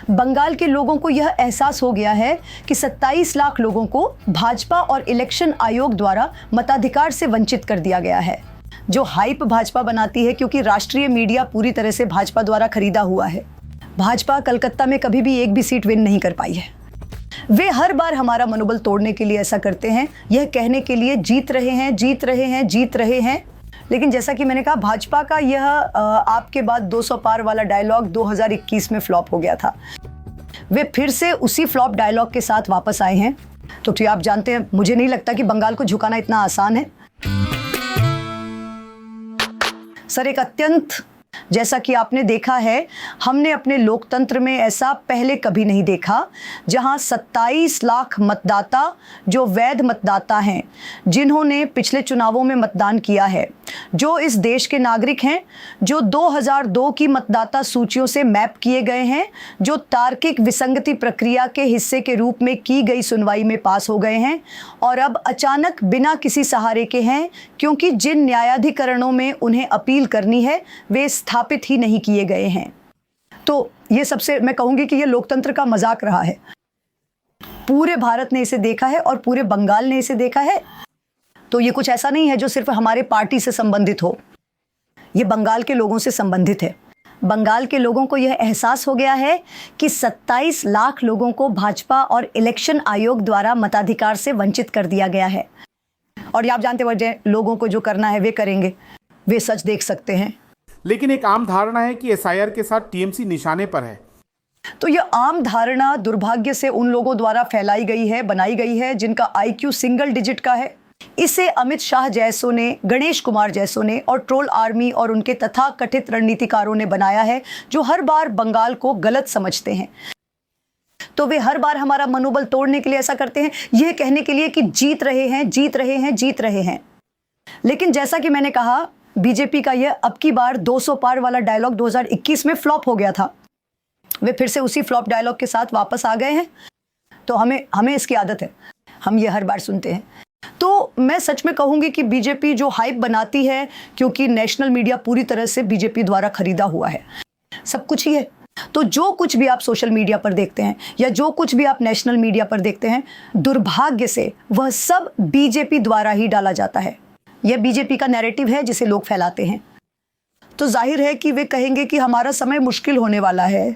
बंगाल के लोगों को यह एहसास हो गया है कि 27 लाख लोगों को भाजपा और इलेक्शन आयोग द्वारा मताधिकार से वंचित कर दिया गया है, जो हाइप भाजपा बनाती है क्योंकि राष्ट्रीय मीडिया पूरी तरह से भाजपा द्वारा खरीदा हुआ है। भाजपा कलकत्ता में कभी भी एक भी सीट विन नहीं कर पाई है। वे हर बार हमारा मनोबल तोड़ने के लिए ऐसा करते हैं, यह कहने के लिए जीत रहे हैं, जीत रहे हैं, जीत रहे हैं। लेकिन जैसा कि मैंने कहा, भाजपा का यह आपके बाद 200 पार वाला डायलॉग 2021 में फ्लॉप हो गया था। वे फिर से उसी फ्लॉप डायलॉग के साथ वापस आए हैं। तो आप जानते हैं, मुझे नहीं लगता कि बंगाल को झुकाना इतना आसान है। सर, एक अत्यंत, जैसा कि आपने देखा है, हमने अपने लोकतंत्र में ऐसा पहले कभी नहीं देखा, जहां 27 लाख मतदाता जो वैध मतदाता हैं, जिन्होंने पिछले चुनावों में मतदान किया है, जो इस देश के नागरिक हैं, जो 2002 की मतदाता सूचियों से मैप किए गए हैं, जो तार्किक विसंगति प्रक्रिया के हिस्से के रूप में की गई सुनवाई में पास हो गए हैं और अब अचानक बिना किसी सहारे के हैं, क्योंकि जिन न्यायाधिकरणों में उन्हें अपील करनी है वे स्थापित ही नहीं किए गए हैं। तो ये सबसे, मैं कहूंगी कि ये लोकतंत्र का मजाक रहा है। पूरे भारत ने इसे देखा है और पूरे बंगाल ने इसे देखा है। तो ये कुछ ऐसा नहीं है जो सिर्फ हमारे पार्टी से संबंधित हो, ये बंगाल के लोगों से संबंधित है। बंगाल के लोगों को यह एहसास हो गया है कि 27 लाख लोगों को भाजपा और इलेक्शन आयोग द्वारा मताधिकार से वंचित कर दिया गया है। और आप जानते हैं, लोगों को जो करना है वे करेंगे, वे सच देख सकते हैं। लेकिन एक आम धारणा है कि एसआईआर के साथ टीएमसी निशाने पर है। तो यह आम धारणा दुर्भाग्य से उन लोगों द्वारा फैलाई गई है, बनाई गई है, जिनका आईक्यू सिंगल डिजिट का है। इसे अमित शाह जैसों ने, गणेश कुमार जैसों ने और ट्रोल आर्मी और उनके तथाकथित रणनीतिकारों ने बनाया है, जो हर बार बंगाल को गलत समझते हैं। तो वे हर बार हमारा मनोबल तोड़ने के लिए ऐसा करते हैं, यह कहने के लिए कि जीत रहे हैं, जीत रहे हैं, जीत रहे हैं। लेकिन जैसा कि मैंने कहा, बीजेपी का यह अब की बार 200 पार वाला डायलॉग 2021 में फ्लॉप हो गया था। वे फिर से उसी फ्लॉप डायलॉग के साथ वापस आ गए हैं। तो हमें इसकी आदत है, हम ये हर बार सुनते हैं। तो मैं सच में कहूंगी कि बीजेपी जो हाइप बनाती है, क्योंकि नेशनल मीडिया पूरी तरह से बीजेपी द्वारा खरीदा हुआ है, सब कुछ ही है। तो जो कुछ भी आप सोशल मीडिया पर देखते हैं या जो कुछ भी आप नेशनल मीडिया पर देखते हैं, दुर्भाग्य से वह सब बीजेपी द्वारा ही डाला जाता है। यह बीजेपी का नैरेटिव है जिसे लोग फैलाते हैं। तो जाहिर है कि वे कहेंगे कि हमारा समय मुश्किल होने वाला है,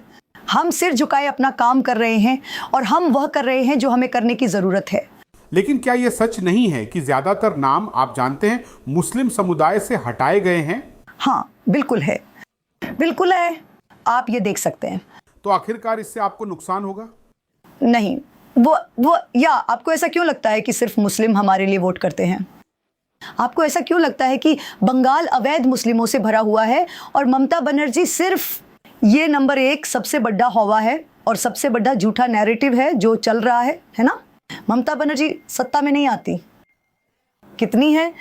हम सिर झुकाए अपना काम कर रहे हैं और हम वह कर रहे हैं जो हमें करने की जरूरत है। लेकिन क्या यह सच नहीं है कि ज्यादातर नाम, आप जानते हैं, मुस्लिम समुदाय से हटाए गए हैं? हाँ, बिल्कुल है, बिल्कुल है। आप ये देख सकते हैं। तो आखिरकार इससे आपको नुकसान होगा? नहीं, वो या आपको ऐसा क्यों लगता है कि सिर्फ मुस्लिम हमारे लिए वोट करते हैं? आपको ऐसा क्यों लगता है कि बंगाल अवैध मुस्लिमों से भरा हुआ है और ममता बनर्जी सिर्फ ये नंबर 1 सबसे बड़ा हवा है और सबसे बड़ा झूठा नैरेटिव है जो चल रहा है ना? ममता बनर्जी सत्ता में नहीं आती। कितनी है?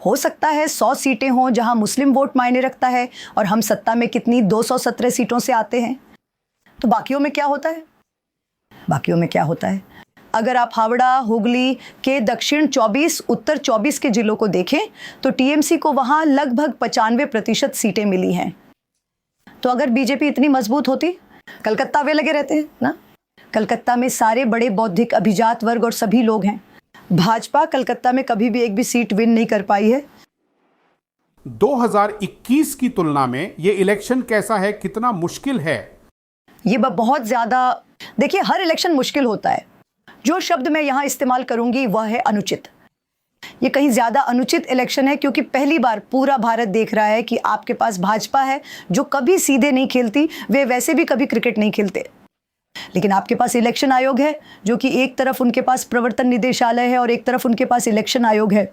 हो सकता है 100 सीटें हों जहां मुस्लिम वोट मायने रखता है, और हम सत्ता में कितनी 217 सीटों से आते हैं। तो बाकियों में क्या होता है? बाकियों में क्या होता है? अगर आप हावड़ा, हुगली के दक्षिण 24, उत्तर 24 के जिलों को देखें तो टीएमसी को वहां लगभग 95% सीटें मिली हैं। तो अगर बीजेपी इतनी मजबूत होती, कलकत्ता वे लगे रहते हैं ना। कलकत्ता में सारे बड़े बौद्धिक अभिजात वर्ग और सभी लोग हैं। भाजपा कलकत्ता में कभी भी एक भी सीट विन नहीं कर पाई है। 2021 की तुलना में ये इलेक्शन कैसा है, कितना मुश्किल है? ये बहुत ज्यादा, देखिए, हर इलेक्शन मुश्किल होता है। जो शब्द मैं यहां इस्तेमाल करूंगी वह है अनुचित। ये कहीं ज्यादा अनुचित इलेक्शन है, क्योंकि पहली बार पूरा भारत देख रहा है कि आपके पास भाजपा है जो कभी सीधे नहीं खेलती, वे वैसे भी कभी क्रिकेट नहीं खेलते। लेकिन आपके पास इलेक्शन आयोग है, जो कि एक तरफ उनके पास प्रवर्तन निदेशालय है और एक तरफ उनके पास इलेक्शन आयोग है।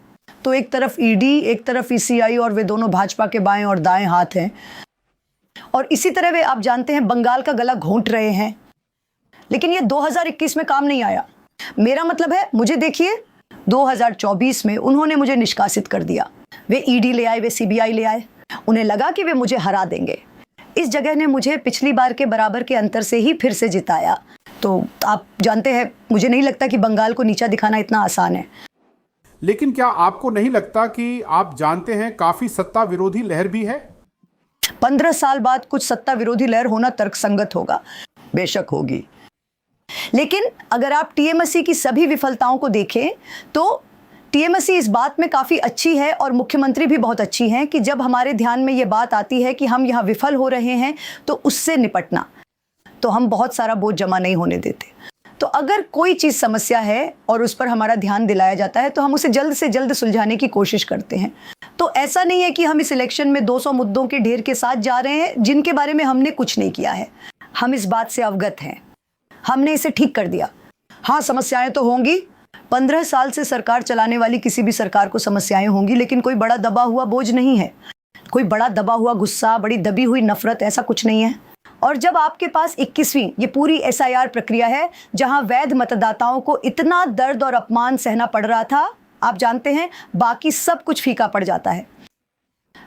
तो एक तरफ ईडी, एक तरफ ईसीआई, और वे दोनों भाजपा के बाएं और दाएं हाथ हैं। और इसी तरह वे, आप जानते हैं, बंगाल का गला घोंट रहे हैं। लेकिन ये 2021 में काम नहीं आया। मेरा मतलब है, मुझे देखिए, 2024 में उन्होंने मुझे निष्कासित कर दिया। वे ईडी ले आए, वे सीबीआई ले आए। उन्हें लगा कि वे मुझे हरा देंगे। इस जगह ने मुझे पिछली बार के बराबर के अंतर से ही फिर से जिताया। तो आप जानते हैं, मुझे नहीं लगता कि बंगाल को नीचा दिखाना इतना आसान है। लेकिन क्या आपको नहीं लगता कि, आप जानते हैं, काफी सत्ता विरोधी लहर भी है? 15 साल बाद कुछ सत्ता विरोधी लहर होना तर्कसंगत होगा। बेशक होगी। लेकिन अगर आप टीएमसी की सभी विफलताओं को देखें तो टीएमसी इस बात में काफ़ी अच्छी है और मुख्यमंत्री भी बहुत अच्छी हैं कि जब हमारे ध्यान में ये बात आती है कि हम यहाँ विफल हो रहे हैं तो उससे निपटना, तो हम बहुत सारा बोझ जमा नहीं होने देते। तो अगर कोई चीज़ समस्या है और उस पर हमारा ध्यान दिलाया जाता है तो हम उसे जल्द से जल्द सुलझाने की कोशिश करते हैं। तो ऐसा नहीं है कि हम इस इलेक्शन में 200 मुद्दों के ढेर के साथ जा रहे हैं जिनके बारे में हमने कुछ नहीं किया है। हम इस बात से अवगत हैं, हमने इसे ठीक कर दिया। हाँ, समस्याएं तो होंगी, 15 साल से सरकार चलाने वाली किसी भी सरकार को समस्याएं होंगी, लेकिन कोई बड़ा दबा हुआ बोझ नहीं है, कोई बड़ा दबा हुआ गुस्सा, बड़ी दबी हुई नफरत, ऐसा कुछ नहीं है। और जब आपके पास 21वीं ये पूरी SIR प्रक्रिया है जहां वैध मतदाताओं को इतना दर्द और अपमान सहना पड़ रहा था, आप जानते हैं बाकी सब कुछ फीका पड़ जाता है।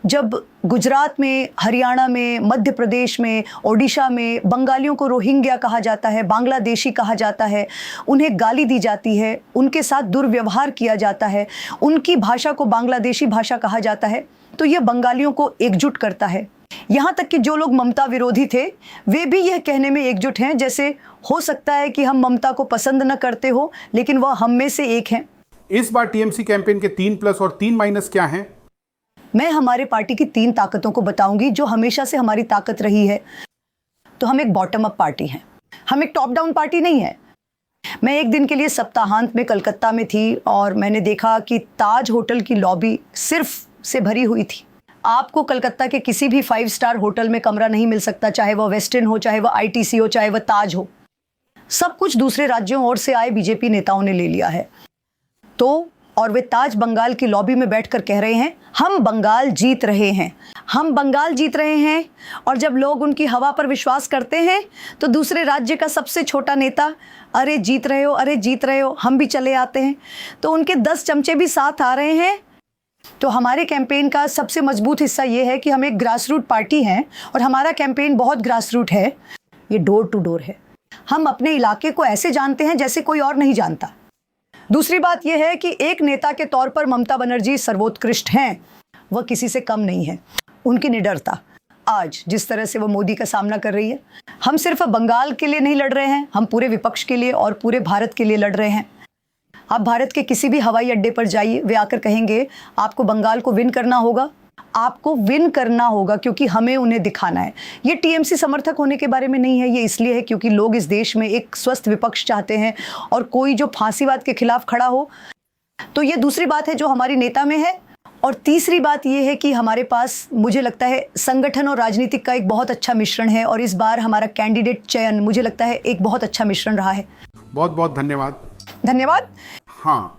जब गुजरात में, हरियाणा में, मध्य प्रदेश में, ओडिशा में बंगालियों को रोहिंग्या कहा जाता है, बांग्लादेशी कहा जाता है, उन्हें गाली दी जाती है, उनके साथ दुर्व्यवहार किया जाता है, उनकी भाषा को बांग्लादेशी भाषा कहा जाता है, तो यह बंगालियों को एकजुट करता है। यहाँ तक कि जो लोग ममता विरोधी थे वे भी यह कहने में एकजुट हैं जैसे हो सकता है कि हम ममता को पसंद न करते हो लेकिन वह हम में से एक हैं। इस बार टीएमसी कैंपेन के 3+ और 3- क्या हैं? मैं हमारे पार्टी की 3 ताकतों को बताऊंगी जो हमेशा से हमारी ताकत रही है। तो हम एक बॉटम अप पार्टी हैं, हम एक टॉप डाउन पार्टी नहीं है। मैं एक दिन के लिए सप्ताहांत में कलकत्ता में थी और मैंने देखा कि ताज होटल की लॉबी सिर्फ से भरी हुई थी। आपको कलकत्ता के किसी भी 5 स्टार होटल में कमरा नहीं मिल सकता, चाहे वह वेस्टर्न हो, चाहे वह ITC हो, चाहे वह ताज हो। सब कुछ दूसरे राज्यों और से आए बीजेपी नेताओं ने ले लिया है। तो और वे ताज बंगाल की लॉबी में बैठकर कह रहे हैं हम बंगाल जीत रहे हैं, हम बंगाल जीत रहे हैं। और जब लोग उनकी हवा पर विश्वास करते हैं तो दूसरे राज्य का सबसे छोटा नेता अरे जीत रहे हो, अरे जीत रहे हो, हम भी चले आते हैं। तो उनके 10 चमचे भी साथ आ रहे हैं। तो हमारे कैंपेन का सबसे मजबूत हिस्सा ये है कि हम एक ग्रास रूट पार्टी हैं और हमारा कैंपेन बहुत ग्रास रूट है, ये डोर टू डोर है। हम अपने इलाके को ऐसे जानते हैं जैसे कोई और नहीं जानता। दूसरी बात यह है कि एक नेता के तौर पर ममता बनर्जी सर्वोत्कृष्ट हैं, वह किसी से कम नहीं है। उनकी निडरता आज जिस तरह से वो मोदी का सामना कर रही है, हम सिर्फ बंगाल के लिए नहीं लड़ रहे हैं, हम पूरे विपक्ष के लिए और पूरे भारत के लिए लड़ रहे हैं। आप भारत के किसी भी हवाई अड्डे पर जाइए, वे आकर कहेंगे आपको बंगाल को विन करना होगा, आपको विन करना होगा क्योंकि हमें उन्हें दिखाना है। ये टीएमसी समर्थक होने के बारे में नहीं है, ये इसलिए है क्योंकि लोग इस देश में एक स्वस्थ विपक्ष चाहते हैं और कोई जो फांसीवाद के खिलाफ खड़ा हो। तो ये दूसरी बात है जो हमारी नेता में है। और तीसरी बात ये है कि हमारे पास मुझे लगता है संगठन और राजनीतिक का एक बहुत अच्छा मिश्रण है और इस बार हमारा कैंडिडेट चयन मुझे लगता है एक बहुत अच्छा मिश्रण रहा है। बहुत बहुत धन्यवाद। धन्यवाद। हाँ।